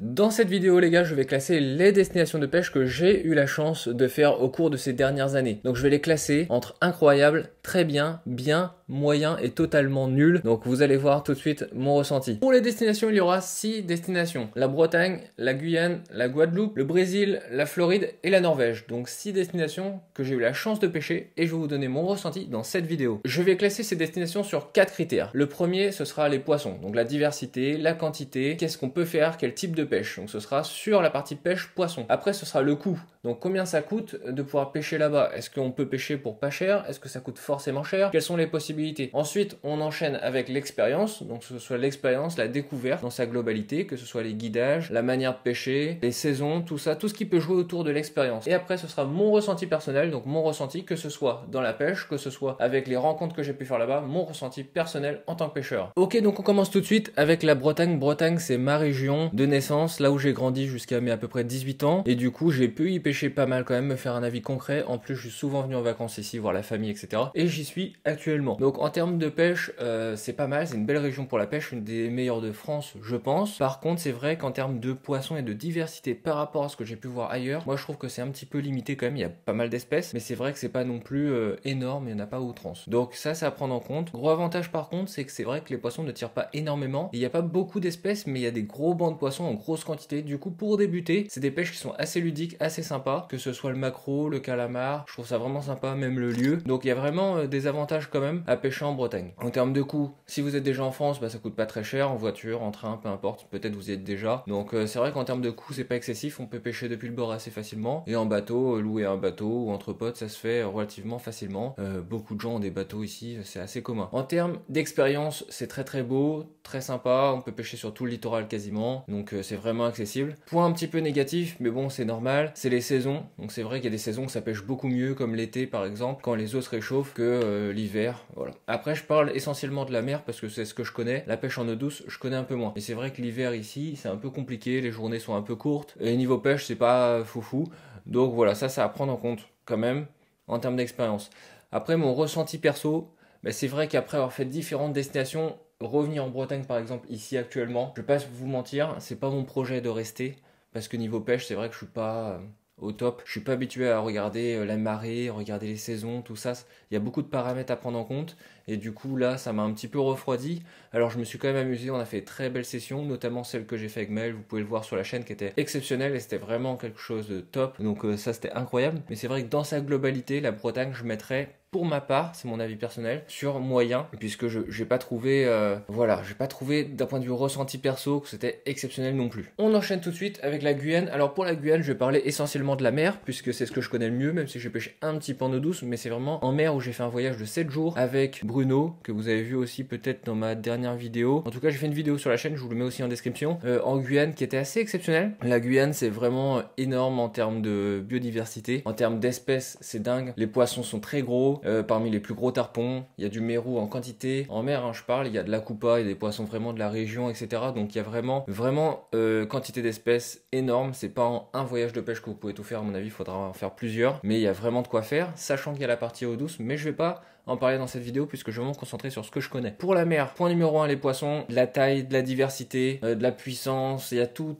Dans cette vidéo les gars, je vais classer les destinations de pêche que j'ai eu la chance de faire au cours de ces dernières années. Donc je vais les classer entre incroyable, très bien, bien, moyen et totalement nul. Donc vous allez voir tout de suite mon ressenti. Pour les destinations, il y aura 6 destinations. La Bretagne, la Guyane, la Guadeloupe, le Brésil, la Floride et la Norvège. Donc 6 destinations que j'ai eu la chance de pêcher et je vais vous donner mon ressenti dans cette vidéo. Je vais classer ces destinations sur 4 critères. Le premier, ce sera les poissons. Donc la diversité, la quantité, qu'est-ce qu'on peut faire, quel type de pêche. Donc ce sera sur la partie pêche poisson. Après ce sera le coût. Donc combien ça coûte de pouvoir pêcher là-bas? Est-ce qu'on peut pêcher pour pas cher? Est-ce que ça coûte forcément cher? Quelles sont les possibilités? Ensuite on enchaîne avec l'expérience. Donc que ce soit l'expérience, la découverte dans sa globalité, que ce soit les guidages, la manière de pêcher, les saisons, tout ça, tout ce qui peut jouer autour de l'expérience. Et après ce sera mon ressenti personnel, donc mon ressenti que ce soit dans la pêche, que ce soit avec les rencontres que j'ai pu faire là-bas, mon ressenti personnel en tant que pêcheur. Ok, donc on commence tout de suite avec la Bretagne. Bretagne c'est ma région de naissance, là où j'ai grandi jusqu'à mes à peu près 18 ans, et du coup j'ai pu y pêcher pas mal quand même, me faire un avis concret. En plus je suis souvent venu en vacances ici, voir la famille, etc. Et j'y suis actuellement. Donc en termes de pêche, c'est pas mal, c'est une belle région pour la pêche, une des meilleures de France je pense. Par contre c'est vrai qu'en termes de poissons et de diversité par rapport à ce que j'ai pu voir ailleurs, moi je trouve que c'est un petit peu limité quand même, il y a pas mal d'espèces, mais c'est vrai que c'est pas non plus énorme, il n'y en a pas outrance. Donc ça c'est à prendre en compte. Gros avantage par contre, c'est que c'est vrai que les poissons ne tirent pas énormément, il n'y a pas beaucoup d'espèces, mais il y a des gros bancs de poissons en grosse quantité. Du coup pour débuter, c'est des pêches qui sont assez ludiques, assez sympas, que ce soit le maquereau, le calamar, je trouve ça vraiment sympa, même le lieu. Donc il y a vraiment des avantages quand même à pêcher en Bretagne. En termes de coût, si vous êtes déjà en France, bah, ça coûte pas très cher, en voiture, en train, peu importe, peut-être vous y êtes déjà. Donc c'est vrai qu'en termes de coût, c'est pas excessif, on peut pêcher depuis le bord assez facilement. Et en bateau, louer un bateau ou entre potes, ça se fait relativement facilement. Beaucoup de gens ont des bateaux ici, c'est assez commun. En termes d'expérience, c'est très très beau, très sympa, on peut pêcher sur tout le littoral quasiment, donc c'est vraiment accessible. Point un petit peu négatif, mais bon c'est normal, c'est les saisons. Donc c'est vrai qu'il y a des saisons où ça pêche beaucoup mieux, comme l'été par exemple, quand les eaux se réchauffent, que l'hiver, voilà. Après je parle essentiellement de la mer parce que c'est ce que je connais. La pêche en eau douce, je connais un peu moins. Et c'est vrai que l'hiver ici, c'est un peu compliqué, les journées sont un peu courtes, et niveau pêche c'est pas foufou. Donc voilà, ça à prendre en compte quand même, en termes d'expérience. Après mon ressenti perso, bah, c'est vrai qu'après avoir fait différentes destinations, revenir en Bretagne par exemple ici actuellement, je vais pas vous mentir, c'est pas mon projet de rester, parce que niveau pêche c'est vrai que je suis pas au top, je suis pas habitué à regarder la marée, regarder les saisons, tout ça, il y a beaucoup de paramètres à prendre en compte, et du coup là ça m'a un petit peu refroidi. Alors je me suis quand même amusé, on a fait de très belles sessions, notamment celle que j'ai fait avec Mel, vous pouvez le voir sur la chaîne, qui était exceptionnelle et c'était vraiment quelque chose de top, donc ça c'était incroyable. Mais c'est vrai que dans sa globalité, la Bretagne je mettrais, pour ma part, c'est mon avis personnel, sur moyen, puisque j'ai pas trouvé, voilà, j'ai pas trouvé d'un point de vue ressenti perso que c'était exceptionnel non plus. On enchaîne tout de suite avec la Guyane. Alors pour la Guyane, je vais parler essentiellement de la mer, puisque c'est ce que je connais le mieux, même si j'ai pêché un petit peu en eau douce, mais c'est vraiment en mer où j'ai fait un voyage de 7 jours avec Bruno, que vous avez vu aussi peut-être dans ma dernière vidéo. En tout cas, j'ai fait une vidéo sur la chaîne, je vous le mets aussi en description, en Guyane, qui était assez exceptionnelle. La Guyane, c'est vraiment énorme en termes de biodiversité, en termes d'espèces, c'est dingue. Les poissons sont très gros. Parmi les plus gros tarpons, il y a du mérou en quantité. En mer, hein, je parle, il y a de la coupa, il y a des poissons vraiment de la région, etc. Donc il y a vraiment quantité d'espèces énorme. C'est pas en un voyage de pêche que vous pouvez tout faire, à mon avis, il faudra en faire plusieurs. Mais il y a vraiment de quoi faire, sachant qu'il y a la partie eau douce, mais je vais pas en parler dans cette vidéo puisque je vais me concentrer sur ce que je connais. Pour la mer, point numéro 1, les poissons, de la taille, de la diversité, de la puissance, il y a tout,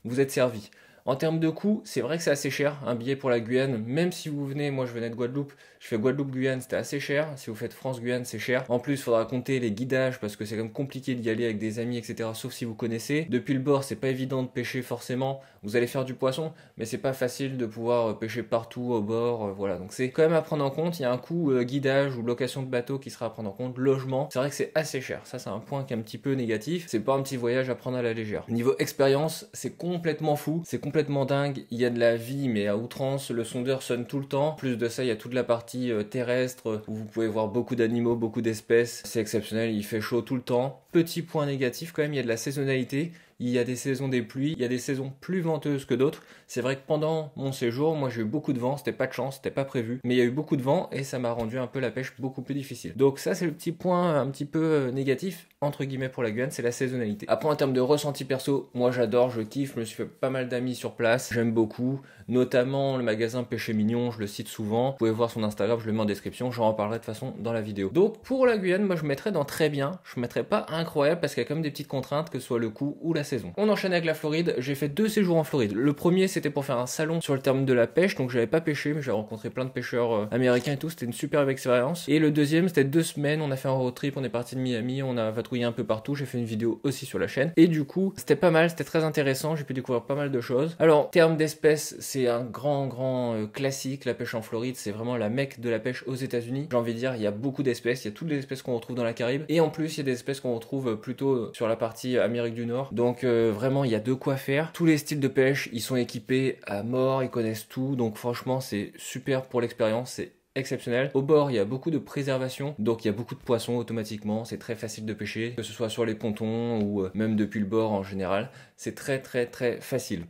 vous êtes servi. En termes de coût, c'est vrai que c'est assez cher, un billet pour la Guyane, même si vous venez, moi je venais de Guadeloupe, je fais Guadeloupe-Guyane, c'était assez cher, si vous faites France-Guyane, c'est cher. En plus, il faudra compter les guidages, parce que c'est quand même compliqué d'y aller avec des amis, etc., sauf si vous connaissez. Depuis le bord, c'est pas évident de pêcher forcément, vous allez faire du poisson, mais c'est pas facile de pouvoir pêcher partout au bord, voilà. Donc c'est quand même à prendre en compte, il y a un coût guidage ou location de bateau qui sera à prendre en compte, logement, c'est vrai que c'est assez cher, ça c'est un point qui est un petit peu négatif, c'est pas un petit voyage à prendre à la légère. Niveau expérience, c'est complètement fou, c'est complètement dingue, il y a de la vie mais à outrance, le sondeur sonne tout le temps, plus de ça il y a toute la partie terrestre où vous pouvez voir beaucoup d'animaux, beaucoup d'espèces, c'est exceptionnel, il fait chaud tout le temps. Petit point négatif quand même, il y a de la saisonnalité, il y a des saisons des pluies, il y a des saisons plus venteuses que d'autres. C'est vrai que pendant mon séjour, moi j'ai eu beaucoup de vent, c'était pas de chance, c'était pas prévu, mais il y a eu beaucoup de vent et ça m'a rendu un peu la pêche beaucoup plus difficile. Donc ça c'est le petit point un petit peu négatif, entre guillemets pour la Guyane, c'est la saisonnalité. Après en termes de ressenti perso, moi j'adore, je kiffe, je me suis fait pas mal d'amis sur place, j'aime beaucoup, notamment le magasin Péché Mignon, je le cite souvent, vous pouvez voir son Instagram, je le mets en description, j'en reparlerai de toute façon dans la vidéo. Donc pour la Guyane, moi je mettrais dans très bien, je mettrais pas incroyable parce qu'il y a quand même des petites contraintes, que ce soit le coût ou la saison. On enchaîne avec la Floride. J'ai fait 2 séjours en Floride. Le premier c'était pour faire un salon sur le terme de la pêche, donc j'avais pas pêché mais j'ai rencontré plein de pêcheurs américains et tout, c'était une superbe expérience. Et le deuxième c'était 2 semaines, on a fait un road trip, on est parti de Miami, on a vadrouillé un peu partout, j'ai fait une vidéo aussi sur la chaîne. Et du coup c'était pas mal, c'était très intéressant, j'ai pu découvrir pas mal de choses. Alors en termes d'espèces, c'est un grand classique, la pêche en Floride, c'est vraiment la mecque de la pêche aux États-Unis. J'ai envie de dire, il y a beaucoup d'espèces, il y a toutes les espèces qu'on retrouve dans la Caraïbe, et en plus il y a des espèces qu'on retrouve plutôt sur la partie Amérique du Nord. Donc vraiment il y a de quoi faire. Tous les styles de pêche, ils sont équipés à mort, ils connaissent tout, donc franchement c'est super pour l'expérience, c'est exceptionnel. Au bord, il y a beaucoup de préservation, donc il y a beaucoup de poissons automatiquement, c'est très facile de pêcher, que ce soit sur les pontons ou même depuis le bord en général, c'est très facile.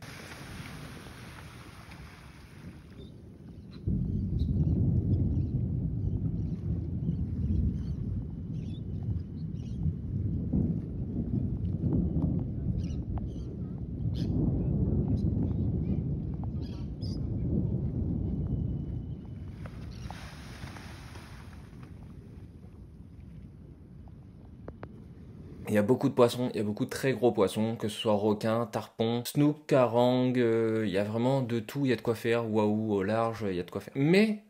Il y a beaucoup de poissons, il y a beaucoup de très gros poissons, que ce soit requins, tarpons, snook, carang, il y a vraiment de tout, il y a de quoi faire, waouh, au large, il y a de quoi faire. Mais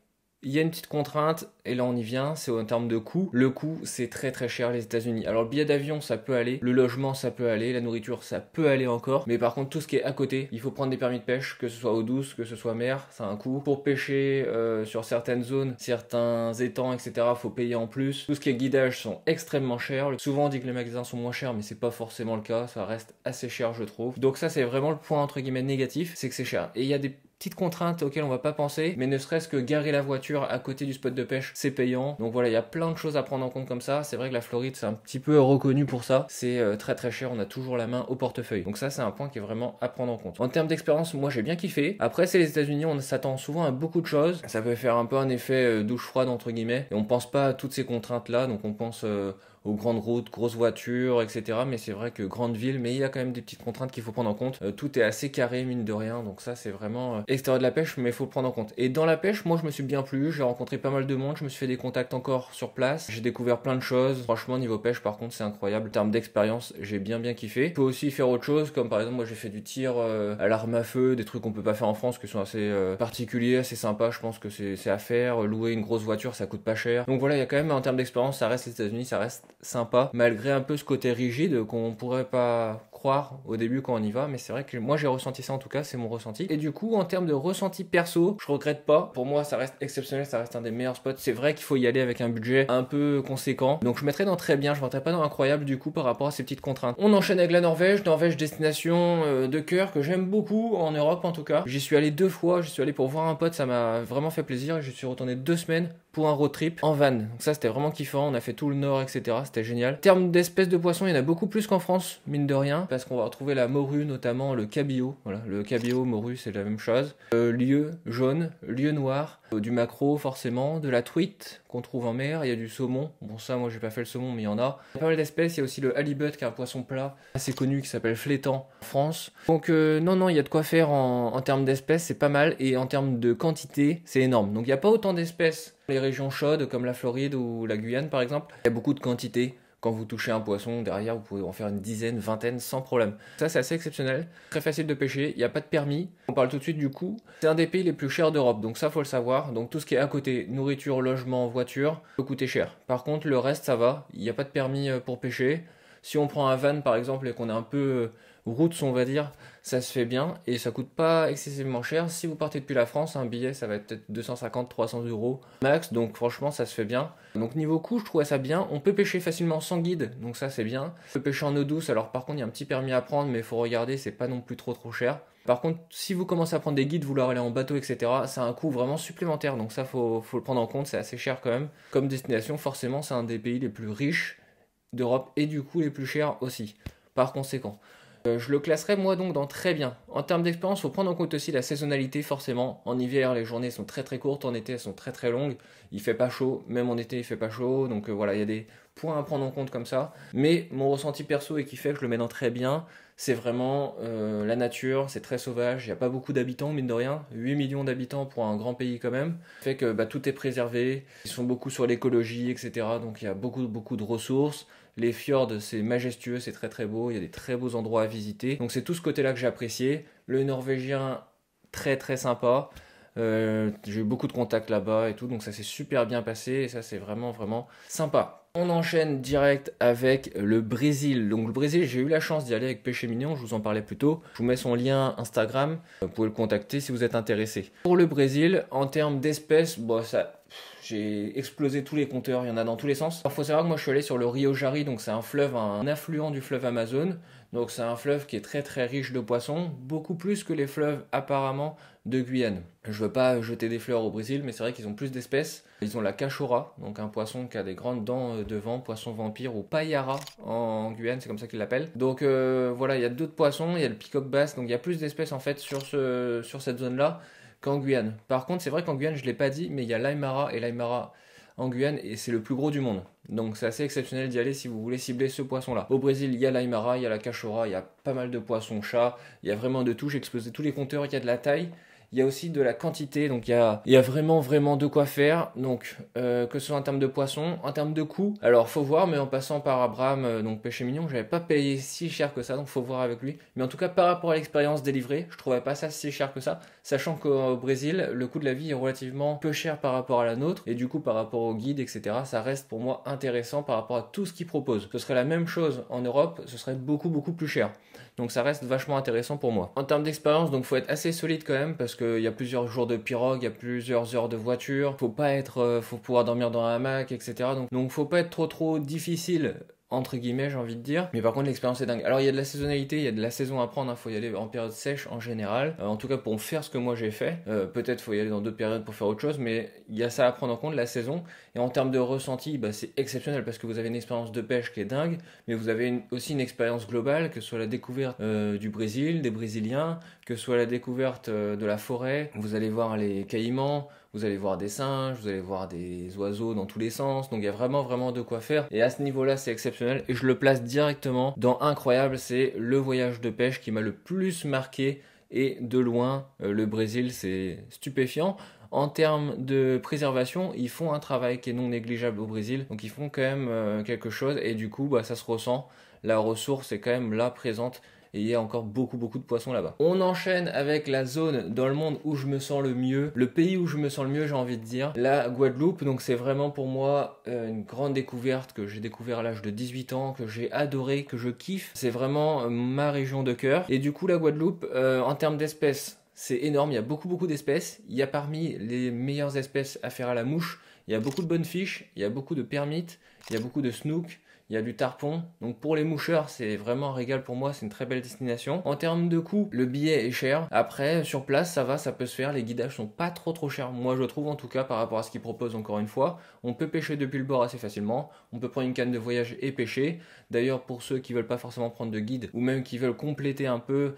il y a une petite contrainte, et là on y vient, c'est en termes de coût. Le coût, c'est très cher les États-Unis. Alors le billet d'avion, ça peut aller, le logement, ça peut aller, la nourriture, ça peut aller encore. Mais par contre, tout ce qui est à côté, il faut prendre des permis de pêche, que ce soit eau douce, que ce soit mer, ça a un coût. Pour pêcher sur certaines zones, certains étangs, etc., faut payer en plus. Tout ce qui est guidage sont extrêmement chers. Souvent on dit que les magasins sont moins chers, mais c'est pas forcément le cas, ça reste assez cher je trouve. Donc ça c'est vraiment le point entre guillemets négatif, c'est que c'est cher. Et il y a des petites contraintes auxquelles on va pas penser, mais ne serait-ce que garer la voiture à côté du spot de pêche, c'est payant. Donc voilà, il y a plein de choses à prendre en compte comme ça. C'est vrai que la Floride, c'est un petit peu reconnu pour ça. C'est très cher, on a toujours la main au portefeuille. Donc ça, c'est un point qui est vraiment à prendre en compte. En termes d'expérience, moi j'ai bien kiffé. Après, c'est les États-Unis, on s'attend souvent à beaucoup de choses. Ça peut faire un peu un effet douche froide entre guillemets. Et on pense pas à toutes ces contraintes-là, donc on pense aux grandes routes, grosses voitures, etc. Mais c'est vrai que grande ville, mais il y a quand même des petites contraintes qu'il faut prendre en compte. Tout est assez carré, mine de rien, donc ça c'est vraiment extérieur de la pêche, mais il faut le prendre en compte. Et dans la pêche, moi je me suis bien plu, j'ai rencontré pas mal de monde, je me suis fait des contacts encore sur place, j'ai découvert plein de choses. Franchement, niveau pêche, par contre, c'est incroyable. En termes d'expérience, j'ai bien kiffé. Je peux aussi faire autre chose, comme par exemple, moi j'ai fait du tir à l'arme à feu, des trucs qu'on peut pas faire en France, qui sont assez particuliers, assez sympas. Je pense que c'est à faire. Louer une grosse voiture, ça coûte pas cher. Donc voilà, il y a quand même en termes d'expérience, ça reste les États-Unis, ça reste sympa, malgré un peu ce côté rigide qu'on pourrait pas croire au début quand on y va, mais c'est vrai que moi j'ai ressenti ça, en tout cas c'est mon ressenti. Et du coup en termes de ressenti perso, je regrette pas, pour moi ça reste exceptionnel, ça reste un des meilleurs spots. C'est vrai qu'il faut y aller avec un budget un peu conséquent, donc je mettrais dans très bien, je mettrais pas dans incroyable du coup par rapport à ces petites contraintes. On enchaîne avec la Norvège, destination de cœur que j'aime beaucoup en Europe en tout cas. J'y suis allé 2 fois, j'y suis allé pour voir un pote, ça m'a vraiment fait plaisir et je suis retourné 2 semaines pour un road trip en van. Donc ça c'était vraiment kiffant, on a fait tout le nord, etc. C'était génial. En termes d'espèces de poissons, il y en a beaucoup plus qu'en France, mine de rien, parce qu'on va retrouver la morue, notamment le cabillaud. Voilà, le cabillaud, morue, c'est la même chose. Lieu jaune, lieu noir, du maquereau forcément, de la truite qu'on trouve en mer, il y a du saumon. Bon ça, moi j'ai pas fait le saumon, mais il y en a. Il y a pas mal d'espèces, il y a aussi le halibut qui est un poisson plat assez connu qui s'appelle flétan en France. Donc non, il y a de quoi faire en termes d'espèces, c'est pas mal, et en termes de quantité, c'est énorme. Donc il n'y a pas autant d'espèces dans les régions chaudes comme la Floride ou la Guyane par exemple. Il y a beaucoup de quantité. Quand vous touchez un poisson, derrière, vous pouvez en faire une dizaine, vingtaine, sans problème. Ça, c'est assez exceptionnel. Très facile de pêcher. Il n'y a pas de permis. On parle tout de suite du coût. C'est un des pays les plus chers d'Europe. Donc ça, faut le savoir. Donc tout ce qui est à côté, nourriture, logement, voiture, peut coûter cher. Par contre, le reste, ça va. Il n'y a pas de permis pour pêcher. Si on prend un van, par exemple, et qu'on est un peu routes, on va dire, ça se fait bien et ça coûte pas excessivement cher. Si vous partez depuis la France, un billet ça va être peut-être 250-300 euros max, donc franchement ça se fait bien. Donc niveau coût, je trouvais ça bien. On peut pêcher facilement sans guide, donc ça c'est bien. On peut pêcher en eau douce, alors par contre il y a un petit permis à prendre, mais il faut regarder, c'est pas non plus trop cher. Par contre, si vous commencez à prendre des guides, vouloir aller en bateau, etc., c'est un coût vraiment supplémentaire, donc ça faut le prendre en compte, c'est assez cher quand même. Comme destination, forcément c'est un des pays les plus riches d'Europe et du coup les plus chers aussi, par conséquent. Je le classerais moi donc dans très bien. En termes d'expérience, il faut prendre en compte aussi la saisonnalité forcément. En hiver, les journées sont très courtes, en été, elles sont très longues. Il fait pas chaud, même en été, il fait pas chaud. Donc voilà, il y a des points à prendre en compte comme ça. Mais mon ressenti perso et qui fait que je le mets dans très bien, c'est vraiment la nature, c'est très sauvage, il n'y a pas beaucoup d'habitants, mine de rien. 8 millions d'habitants pour un grand pays quand même. Fait que tout est préservé, ils sont beaucoup sur l'écologie, etc. Donc il y a beaucoup de ressources. Les fjords, c'est majestueux, c'est très très beau, il y a des très beaux endroits à visiter. Donc c'est tout ce côté-là que j'ai apprécié. Le norvégien, très très sympa. J'ai eu beaucoup de contacts là-bas et tout, donc ça s'est super bien passé et ça c'est vraiment vraiment sympa. On enchaîne direct avec le Brésil. Donc le Brésil, j'ai eu la chance d'y aller avec Péché Mignon, je vous en parlais plus tôt. Je vous mets son lien Instagram, vous pouvez le contacter si vous êtes intéressé. Pour le Brésil, en termes d'espèces, bon ça... J'ai explosé tous les compteurs, il y en a dans tous les sens. Il faut savoir que moi je suis allé sur le Rio Jari, donc c'est un fleuve, un affluent du fleuve Amazon. Donc c'est un fleuve qui est très très riche de poissons, beaucoup plus que les fleuves apparemment de Guyane. Je veux pas jeter des fleurs au Brésil, mais c'est vrai qu'ils ont plus d'espèces. Ils ont la cachora, donc un poisson qui a des grandes dents devant, poisson vampire ou paillara en Guyane, c'est comme ça qu'ils l'appellent. Donc voilà, il y a d'autres poissons, il y a le peacock bass, donc il y a plus d'espèces en fait sur cette zone-là qu'en Guyane. Par contre, c'est vrai qu'en Guyane, je ne l'ai pas dit, mais il y a l'Aymara et l'Aymara en Guyane et c'est le plus gros du monde. Donc c'est assez exceptionnel d'y aller si vous voulez cibler ce poisson-là. Au Brésil, il y a l'Aymara, il y a la cachora, il y a pas mal de poissons-chats, il y a vraiment de tout, j'ai explosé tous les compteurs, il y a de la taille. Il y a aussi de la quantité, donc il y a vraiment vraiment de quoi faire, donc que ce soit en termes de poissons, en termes de coûts, alors faut voir, mais en passant par Abraham, donc Péché Mignon, j'avais pas payé si cher que ça, donc faut voir avec lui, mais en tout cas par rapport à l'expérience délivrée, je trouvais pas ça si cher que ça, sachant qu'au Brésil, le coût de la vie est relativement peu cher par rapport à la nôtre, et du coup par rapport au guide, etc., ça reste pour moi intéressant par rapport à tout ce qu'il propose. Ce serait la même chose en Europe, ce serait beaucoup beaucoup plus cher. Donc ça reste vachement intéressant pour moi. En termes d'expérience, donc faut être assez solide quand même parce qu'il y a plusieurs jours de pirogue, il y a plusieurs heures de voiture. Faut pouvoir dormir dans un hamac, etc. Donc faut pas être trop difficile entre guillemets, j'ai envie de dire. Mais par contre, l'expérience est dingue. Alors, il y a de la saisonnalité, il y a de la saison à prendre. Faut y aller en période sèche en général. En tout cas, pour faire ce que moi j'ai fait. Peut-être faut y aller dans d'autres périodes pour faire autre chose. Mais il y a ça à prendre en compte, la saison. Et en termes de ressenti, c'est exceptionnel parce que vous avez une expérience de pêche qui est dingue. Mais vous avez aussi une expérience globale, que ce soit la découverte du Brésil, des Brésiliens, que ce soit la découverte de la forêt. Vous allez voir les caïmans. Vous allez voir des singes, vous allez voir des oiseaux dans tous les sens, donc il y a vraiment vraiment de quoi faire. Et à ce niveau-là, c'est exceptionnel. Et je le place directement dans incroyable, c'est le voyage de pêche qui m'a le plus marqué. Et de loin, le Brésil, c'est stupéfiant. En termes de préservation, ils font un travail qui est non négligeable au Brésil, donc ils font quand même quelque chose. Et du coup, ça se ressent. La ressource est quand même là présente. Et il y a encore beaucoup de poissons là-bas. On enchaîne avec la zone dans le monde où je me sens le mieux, le pays où je me sens le mieux, j'ai envie de dire, la Guadeloupe. Donc c'est vraiment pour moi une grande découverte que j'ai découvert à l'âge de 18 ans, que j'ai adoré, que je kiffe. C'est vraiment ma région de cœur. Et du coup la Guadeloupe, en termes d'espèces, c'est énorme, il y a beaucoup d'espèces. Il y a parmi les meilleures espèces à faire à la mouche, il y a beaucoup de bonnes fiches, il y a beaucoup de permites, il y a beaucoup de snook. Il y a du tarpon, donc pour les moucheurs c'est vraiment un régal pour moi, c'est une très belle destination. En termes de coût, le billet est cher, après sur place ça va, ça peut se faire, les guidages sont pas trop chers, moi je trouve en tout cas par rapport à ce qu'ils proposent encore une fois. On peut pêcher depuis le bord assez facilement, on peut prendre une canne de voyage et pêcher. D'ailleurs pour ceux qui veulent pas forcément prendre de guide, ou même qui veulent compléter un peu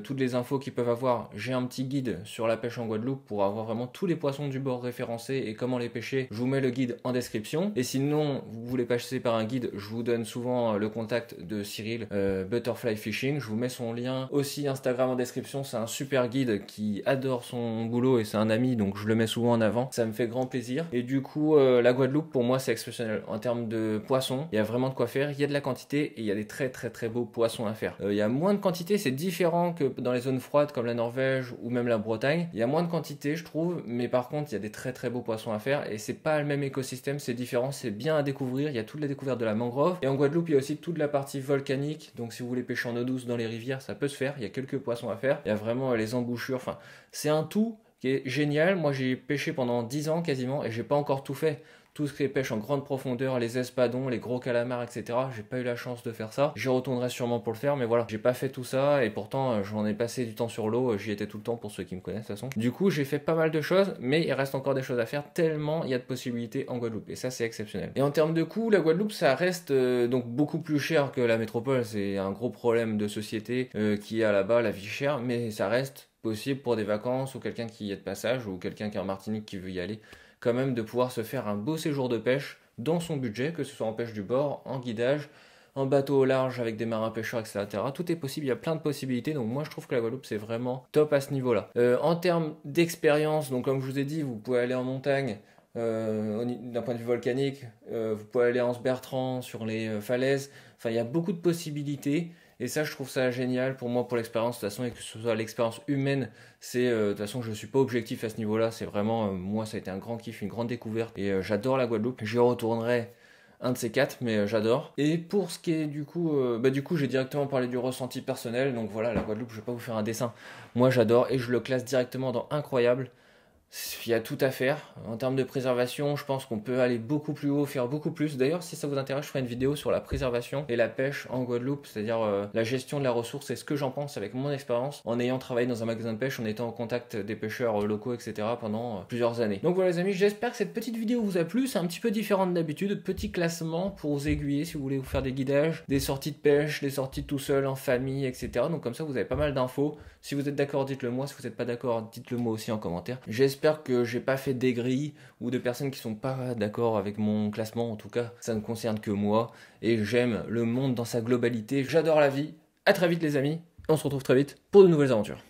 toutes les infos qu'ils peuvent avoir, j'ai un petit guide sur la pêche en Guadeloupe pour avoir vraiment tous les poissons du bord référencés et comment les pêcher. Je vous mets le guide en description, et sinon vous voulez passer par un guide, je vous donne souvent le contact de Cyril, Butterfly Fishing. Je vous mets son lien aussi Instagram en description. C'est un super guide qui adore son boulot et c'est un ami, donc je le mets souvent en avant. Ça me fait grand plaisir. Et du coup, la Guadeloupe pour moi c'est exceptionnel. En termes de poissons, il y a vraiment de quoi faire. Il y a de la quantité et il y a des très beaux poissons à faire. Il y a moins de quantité, c'est différent que dans les zones froides comme la Norvège ou même la Bretagne. Il y a moins de quantité, je trouve, mais par contre, il y a des très beaux poissons à faire et c'est pas le même écosystème, c'est différent, c'est bien à découvrir. Il y a toute la découverte de la mangrove. Et en Guadeloupe, il y a aussi toute la partie volcanique. Donc si vous voulez pêcher en eau douce dans les rivières, ça peut se faire. Il y a quelques poissons à faire. Il y a vraiment les embouchures. Enfin, c'est un tout qui est génial. Moi, j'ai pêché pendant 10 ans quasiment et j'ai pas encore tout fait. Tout ce qui est pêche en grande profondeur, les espadons, les gros calamars, etc. J'ai pas eu la chance de faire ça. J'y retournerai sûrement pour le faire, mais voilà, j'ai pas fait tout ça et pourtant j'en ai passé du temps sur l'eau. J'y étais tout le temps pour ceux qui me connaissent de toute façon. Du coup, j'ai fait pas mal de choses, mais il reste encore des choses à faire tellement il y a de possibilités en Guadeloupe et ça c'est exceptionnel. Et en termes de coût, la Guadeloupe ça reste donc beaucoup plus cher que la métropole. C'est un gros problème de société qui a là-bas, la vie chère, mais ça reste possible pour des vacances ou quelqu'un qui y est de passage ou quelqu'un qui est en Martinique qui veut y aller. Quand même de pouvoir se faire un beau séjour de pêche dans son budget, que ce soit en pêche du bord, en guidage, en bateau au large avec des marins pêcheurs, etc. Tout est possible, il y a plein de possibilités, donc moi je trouve que la Guadeloupe c'est vraiment top à ce niveau-là. En termes d'expérience, donc comme je vous ai dit, vous pouvez aller en montagne, D'un point de vue volcanique, vous pouvez aller en Anse-Bertrand sur les falaises. Enfin, il y a beaucoup de possibilités. Et ça, je trouve ça génial pour moi, pour l'expérience. De toute façon, et que ce soit l'expérience humaine, c'est de toute façon, je suis pas objectif à ce niveau-là. C'est vraiment, moi, ça a été un grand kiff, une grande découverte. Et j'adore la Guadeloupe. J'y retournerai un de ces quatre, mais j'adore. Et pour ce qui est du coup, j'ai directement parlé du ressenti personnel. Donc voilà, la Guadeloupe, je vais pas vous faire un dessin. Moi, j'adore et je le classe directement dans incroyable. Il y a tout à faire. En termes de préservation, je pense qu'on peut aller beaucoup plus haut, faire beaucoup plus. D'ailleurs, si ça vous intéresse, je ferai une vidéo sur la préservation et la pêche en Guadeloupe, c'est-à-dire la gestion de la ressource et ce que j'en pense avec mon expérience en ayant travaillé dans un magasin de pêche, en étant en contact des pêcheurs locaux, etc. pendant plusieurs années. Donc voilà les amis, j'espère que cette petite vidéo vous a plu. C'est un petit peu différent d'habitude, petit classement pour vous aiguiller si vous voulez vous faire des guidages, des sorties de pêche, des sorties tout seul, en famille, etc. Donc comme ça, vous avez pas mal d'infos. Si vous êtes d'accord, dites-le moi. Si vous n'êtes pas d'accord, dites-le moi aussi en commentaire. J'espère que j'ai pas fait d'aigris ou de personnes qui sont pas d'accord avec mon classement. En tout cas, ça ne concerne que moi. Et j'aime le monde dans sa globalité. J'adore la vie. À très vite les amis. On se retrouve très vite pour de nouvelles aventures.